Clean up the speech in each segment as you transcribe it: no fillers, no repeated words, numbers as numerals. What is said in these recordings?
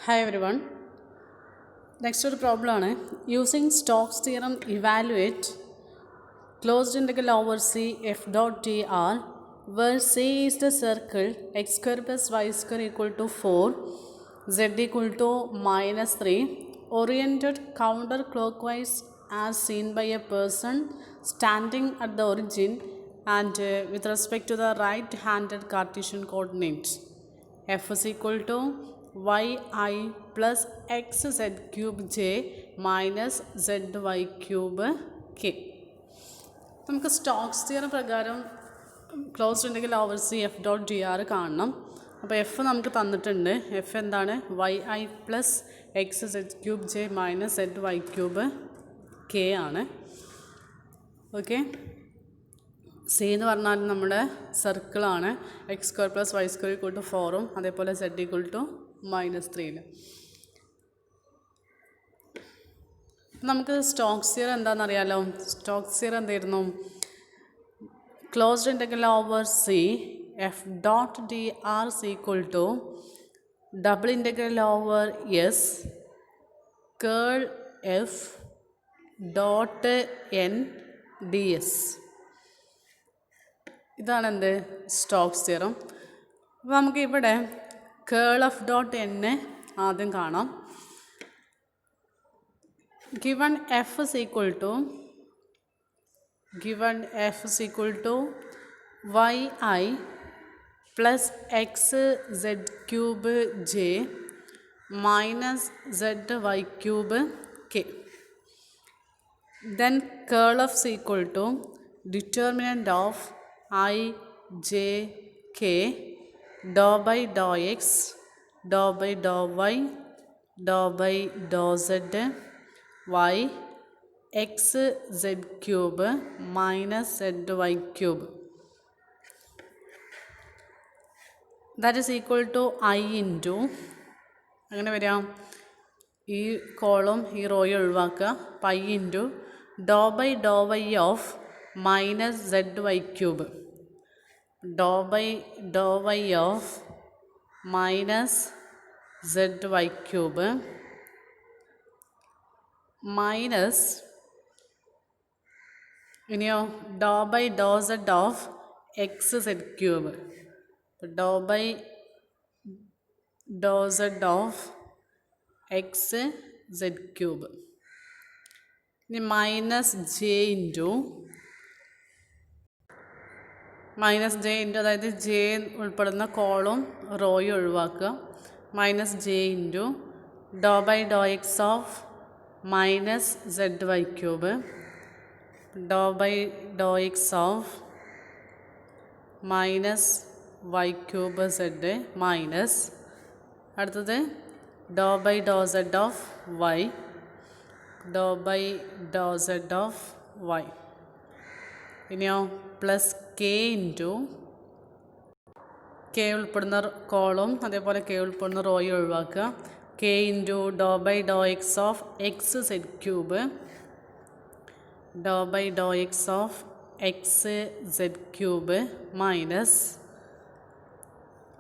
Hi everyone. Next ഒരു പ്രോബ്ലമാണ് using Stokes theorem evaluate closed integral over C f dot dr where C is the circle x square plus y square equal to 4 z equal to -3 oriented counterclockwise as seen by a person standing at the origin and with respect to the right-handed Cartesian coordinates. F is equal to yi plus xz cube j minus zy cube k. നമുക്ക് Stokes theorem പ്രകാരം closed integral over C F dot D R കാണണം. അപ്പോൾ F നമുക്ക് തന്നിട്ടുണ്ട്. F എന്താണ്? yi plus X Z cube J minus Z Y cube K ആണ്. Okay, C എന്ന് പറഞ്ഞാൽ നമ്മുടെ സർക്കിളാണ്. X square plus Y square equal to 4ഉം അതേപോലെ സെഡ് ഈക്വൽ ടു -3. നമുക്ക് സ്റ്റോക്സ് തിയറം എന്താണെന്നറിയാലോ. സ്റ്റോക്സ് തിയറം എന്തായിരുന്നു? Closed integral over C F dot D R is equal to double integral over S curl F dot N D S. ഇതാണ് എന്ത്? Stokes theorem. അപ്പോൾ നമുക്ക് ഇവിടെ കേൾ എഫ് ഡോട്ട് എൻ ആദ്യം കാണാം. Given f is equal to yi plus x z cube j minus zy cube k. Then curl f is equal to determinant of I j k dou by dou x dou by dou y dou by dou z y x z cube minus zy cube that is equal to I into അങ്ങനെ വരാം. ഈ column ഈ റോയെ ഒഴിവാക്കുക. Pi into do by do Y of minus Z Y cube do by do Y of minus Z Y cube minus ഇനിയോ do by do Z of X Z cube do by do Z of X Z cube. ഇനി minus J into അതായത് J ഉൾപ്പെടുന്ന കോളും റോയും ഒഴിവാക്കുക. Minus J into do by do X of minus Z Y cube do by do X of minus Y cube Z minus അടുത്തത് do by do Z of Y do by do Z of Y. ഇനിയോ plus K into K ഉൾപ്പെടുന്ന കോളും അതേപോലെ K ഉൾപ്പെടുന്ന റോയും ഒഴിവാക്കുക. K into do by do X of X Z cube do by do X of X Z cube minus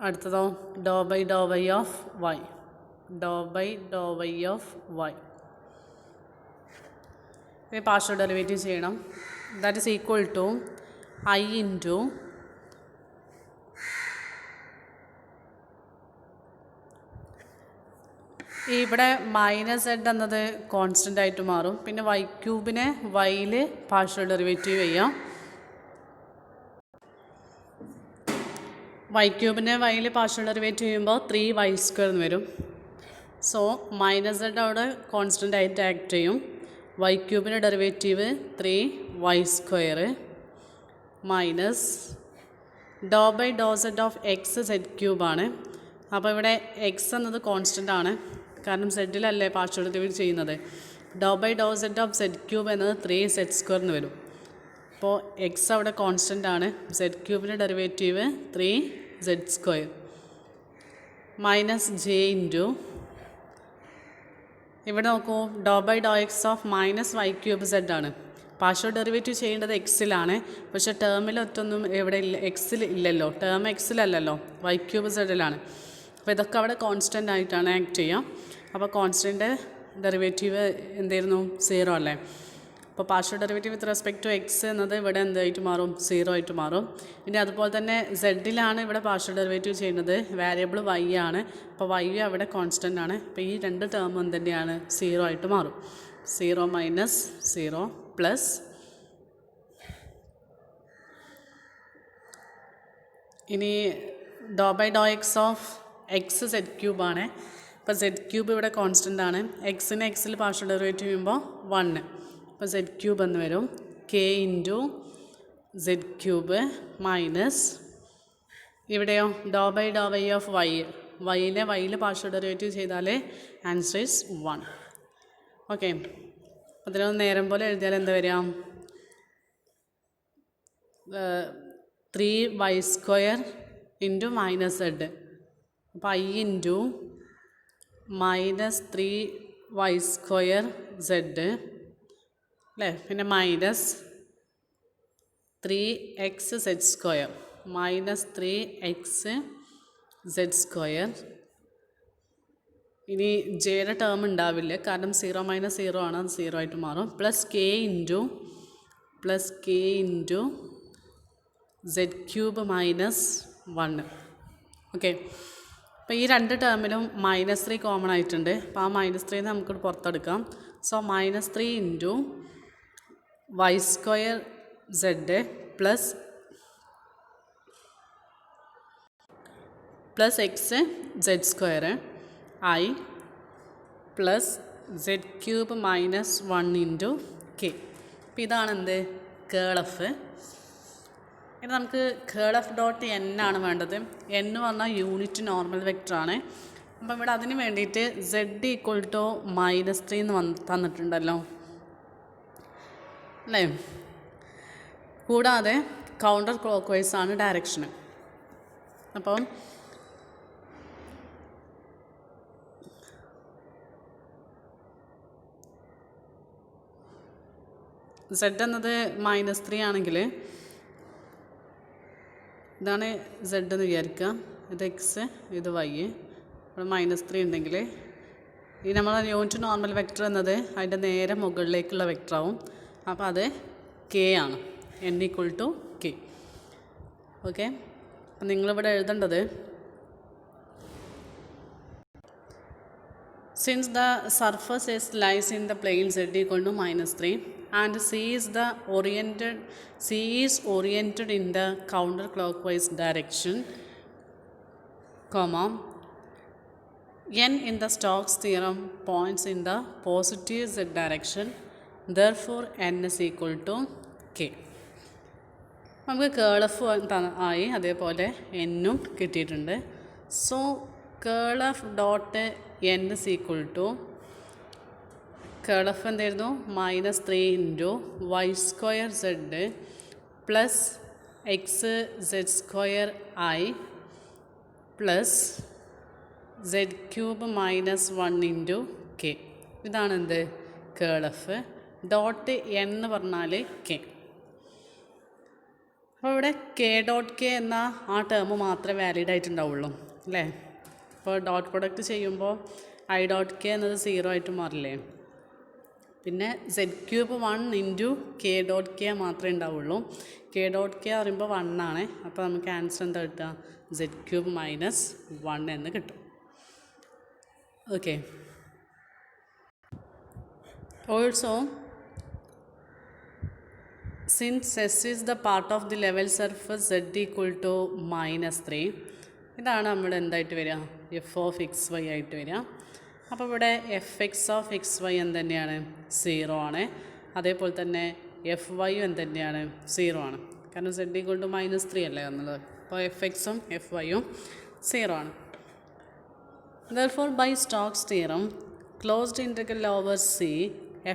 അടുത്തതോ do by do Y of Y do by do Y of Y. ഇത് partial derivative ചെയ്യണം. That is equal to I into ഇവിടെ minus Z എന്നത് constant ആയിട്ട് മാറും. പിന്നെ Y ക്യൂബിനെ വൈയിൽ പാർഷ്യൽ ഡെറിവേറ്റീവ് ചെയ്യാം. വൈ ക്യൂബിനെ വൈയിൽ പാർഷ്യൽ ഡെറിവേറ്റീവ് ചെയ്യുമ്പോൾ 3y² എന്ന് വരും. സോ മൈനസ് സെഡ് അവിടെ കോൺസ്റ്റൻ്റ് ആയിട്ട് ആക്ട് ചെയ്യും. വൈ ക്യൂബിൻ്റെ derivative 3y² minus do by do Z of X Z ക്യൂബാണ്. അപ്പോൾ ഇവിടെ എക്സ് എന്നത് കോൺസ്റ്റൻ്റ് ആണ്, കാരണം സെഡിലല്ലേ പാർഷ്യൽ ഡെറിവേറ്റീവ് ചെയ്യുന്നത്. Do by do Z of Z cube എന്നത് 3z² എന്ന് വരും. അപ്പോൾ എക്സ് അവിടെ കോൺസ്റ്റൻ്റ് ആണ്. സെഡ് ക്യൂബിൻ്റെ derivative 3z² minus J into ഇവിടെ നോക്കൂ do by do X of minus Y cube Z ആണ്. പാർഷ്യൽ ഡെറിവേറ്റീവ് ചെയ്യേണ്ടത് എക്സിലാണ്, പക്ഷേ ടേമിലൊറ്റൊന്നും എവിടെ ഇല്ല, എക്സിൽ ഇല്ലല്ലോ. ടേം എക്സിലല്ലല്ലോ, വൈ ക്യൂബ് സെഡിലാണ്. അപ്പോൾ ഇതൊക്കെ അവിടെ കോൺസ്റ്റൻ്റ് ആയിട്ടാണ് ആക്ട് ചെയ്യുക. അപ്പോൾ കോൺസ്റ്റൻ്റ് ഡെറിവേറ്റീവ് എന്തായിരുന്നു 0 അല്ലേ. അപ്പോൾ partial derivative with respect to X എന്നത് ഇവിടെ എന്തായിട്ട് മാറും 0 ആയിട്ട് മാറും. ഇനി അതുപോലെ തന്നെ സെഡിലാണ് ഇവിടെ പാർഷ്യൽ ഡെറിവേറ്റീവ് ചെയ്യുന്നത്, വേരിയബിൾ വൈ ആണ്. അപ്പോൾ വൈ അവിടെ കോൺസ്റ്റൻ്റ് ആണ്. അപ്പോൾ ഈ രണ്ട് ടേം എന്ത് തന്നെയാണ് 0 ആയിട്ട് മാറും. 0 മൈനസ് 0 പ്ലസ് ഇനി do by do X of X Z ക്യൂബാണ്. അപ്പോൾ സെഡ് ക്യൂബ് ഇവിടെ കോൺസ്റ്റൻ്റ് ആണ്. എക്സിന് എക്സിൽ പാർഷ്യൽ ഡെറിവേറ്റീവ് ചെയ്യുമ്പോൾ 1. അപ്പോൾ സെഡ് ക്യൂബ് എന്ന് വരും K into Z cube minus ഇവിടെയോ do by do Y of Y, വൈയിൽ പാർഷ്യൽ ഡെറിവേറ്റീവ് ചെയ്താൽ ആൻസർ ഈസ് 1. ഓക്കെ, അതിനൊന്ന് നേരം പോലെ എഴുതിയാൽ എന്താ വരിക, 3y² ഇൻറ്റു മൈനസ് സെഡ്. അപ്പോൾ I into minus 3y² Z അല്ലേ, പിന്നെ minus 3x z² minus 3x z². ഇനി ജെയുടെ ടേം ഉണ്ടാവില്ല, കാരണം 0 മൈനസ് 0 ആണ്, അത് 0 ആയിട്ട് മാറും. Plus K into z³ minus 1. Okay, അപ്പോൾ ഈ രണ്ട് ടേമിലും -3 കോമൺ ആയിട്ടുണ്ട്. അപ്പോൾ ആ -3 നമുക്ക് പുറത്തെടുക്കാം. So -3 into y² z plus x z² i plus z³ minus 1 into K. അപ്പോൾ ഇതാണ് എന്ത് കേൾ എഫ്. ഇനി നമുക്ക് കേൾ എഫ് ഡോട്ട് എൻ ആണ് വേണ്ടത്. n എന്ന് പറഞ്ഞാൽ യൂണിറ്റ് നോർമൽ വെക്ടറാണ്. അപ്പം ഇവിടെ അതിന് വേണ്ടിയിട്ട് z ഈക്വൽ ടു -3 എന്ന് തന്നിട്ടുണ്ടല്ലോ അല്ലേ. കൂടാതെ കൗണ്ടർ ക്ലോക്ക് വൈസ് ആണ് ഡയറക്ഷന്. അപ്പം z എന്നത് -3 ആണെങ്കിൽ ഇതാണ് z എന്ന് വിചാരിക്കുക, ഇത് എക്സ് ഇത് വൈ, ഇവിടെ -3 ഉണ്ടെങ്കിൽ ഈ നമ്മൾ യൂണിറ്റ് നോർമൽ വെക്ടർ എന്നത് അതിൻ്റെ നേരെ മുകളിലേക്കുള്ള വെക്ടറാവും. അപ്പോൾ അത് കെ ആണ്, n equal to K. Okay, അപ്പം നിങ്ങളിവിടെ എഴുതേണ്ടത് since the surface S lies in the plane z equal to -3 and C is oriented in the counterclockwise direction, comma n in the Stokes theorem points in the positive z direction, therefore n is equal to k. നമുക്ക് കേൾ F ആയി, അതേപോലെ എന്നും കിട്ടിയിട്ടുണ്ട്. So curl F dot n is equal to curl F എന്തായിരുന്നു -3 into y² z plus x z² i plus z³ minus 1 into K. ഇതാണ് എന്ത് കേൾ F dot n എന്ന് പറഞ്ഞാൽ കെ. അപ്പോൾ ഇവിടെ കെ ഡോട്ട് കെ എന്ന ആ ടേം മാത്രമേ വാലിഡ് ആയിട്ടുണ്ടാവുള്ളൂ അല്ലേ. അപ്പോൾ ഡോട്ട് പ്രൊഡക്റ്റ് ചെയ്യുമ്പോൾ ഐ ഡോട്ട് കെ എന്നത് 0 ആയിട്ട് മാറില്ലേ. പിന്നെ z³ 1 into K dot K മാത്രമേ ഉണ്ടാവുള്ളൂ. കെ ഡോട്ട് കെ പറയുമ്പോൾ 1 ആണ്. അപ്പോൾ നമുക്ക് ആൻസർ എന്താ കിട്ടുക, z³ മൈനസ് 1 എന്ന് കിട്ടും. Okay, also since S is the part of the level surface z equal to -3, ഇതാണ് നമ്മുടെ എന്തായിട്ട് വരിക, എഫ് ഓഫ് എക്സ് വൈ ആയിട്ട് വരിക. അപ്പോൾ ഇവിടെ fx ഓഫ് എക്സ് വൈ എന്ത് തന്നെയാണ് 0 ആണ്. അതേപോലെ തന്നെ fy എന്ത് തന്നെയാണ് 0 ആണ്, കാരണം z ഈക്വൽ ടു -3 അല്ലേ എന്നുള്ളത്. അപ്പോൾ fxഉം fyയും 0 ആണ്. Therefore by Stokes theorem closed integral over C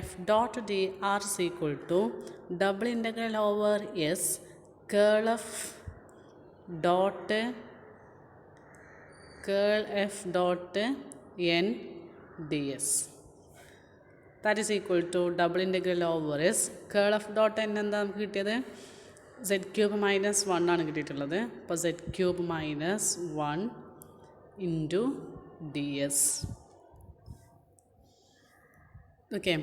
f dot dr is equal to double integral over S curl f dot n ds, that is equal to double integral over S curl f dot n എന്താ നമുക്ക് കിട്ടിയത്, z³ -1 ആണ് കിട്ടിയിട്ടുള്ളത്. അപ്പോൾ z³ -1 into ds. Okay,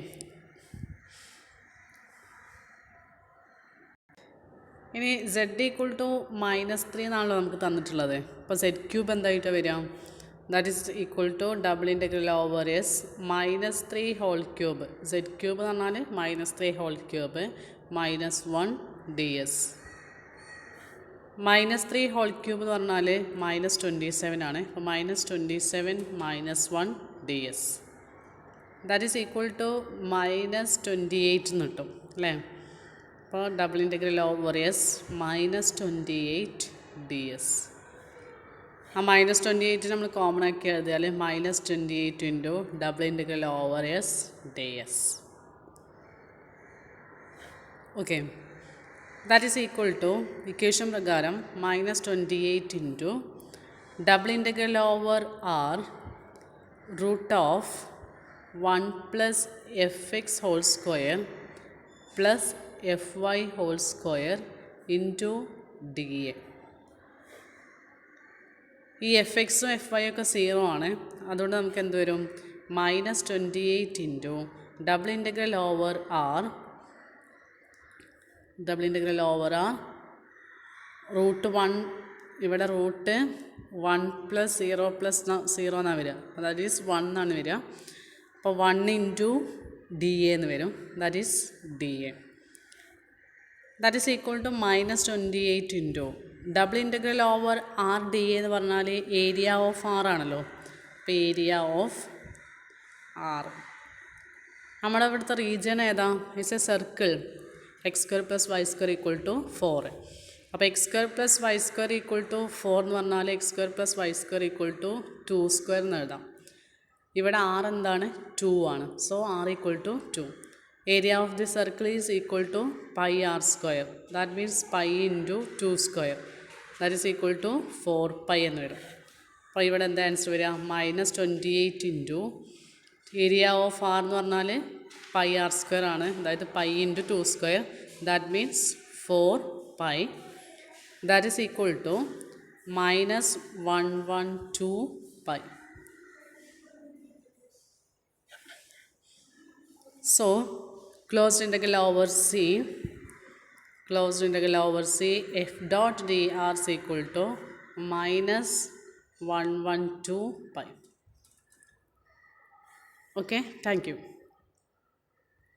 ഇനി z equal to -3 എന്നാണല്ലോ നമുക്ക് തന്നിട്ടുള്ളത്. അപ്പോൾ z ക്യൂബ് എന്തായിട്ടാണ് വരിക? That is equal to double integral over S -3 whole cube. z cube എന്ന് പറഞ്ഞാൽ -3 whole cube -1 ds. -3 whole cube എന്ന് പറഞ്ഞാൽ -27 ആണ്. അപ്പോൾ -27 -1 ds. That is equal to -28 എന്ന് കിട്ടും അല്ലേ? അപ്പോൾ double integral over S -28 ds. ആ -28 നമ്മൾ കോമൺ ആക്കി എഴുതിയാൽ -28 into double integral over S ds. Okay, that is equal to equation പ്രകാരം -28 into double integral over R root of 1 plus fx whole square plus fy whole square into D A. ഈ fxഉം fy ഒക്കെ 0 ആണ്. അതുകൊണ്ട് നമുക്ക് എന്ത് വരും? -28 into double integral over R root 1, ഇവിടെ റൂട്ട് 1 പ്ലസ് 0 പ്ലസ് 0 എന്നാണ് വരിക. ദാറ്റ് ഈസ് 1 എന്നാണ് വരിക. അപ്പോൾ 1 ഇൻറ്റു ഡി എ എന്ന് വരും. That is D A. That is equal to -28 into double integral over R D A എന്ന് പറഞ്ഞാൽ ഏരിയ ഓഫ് ആർ ആണല്ലോ. അപ്പോൾ ഏരിയ ഓഫ് ആർ, നമ്മുടെ ഇവിടുത്തെ റീജിയൻ ഏതാ? It's A circle. x² + y² = 4. അപ്പോൾ x² + y² = 4 എന്ന് പറഞ്ഞാൽ x² + y² = 2² എന്ന് എഴുതാം. ഇവിടെ r എന്താണ്? 2 ആണ്. So r = 2. Area of the circle is equal to πr². That means π into 2². That is equal to 4π എന്ന് വരും. അപ്പോൾ ഇവിടെ എന്താ ആൻസർ വരിക? -28 ഇൻറ്റു ഏരിയ ഓഫ് ആർ എന്ന് പറഞ്ഞാൽ πr² ആണ്. അതായത് π into 2². That means 4π. That is equal to -112π. So closed integral over C f dot dr is equal to -112π. Okay, thank you.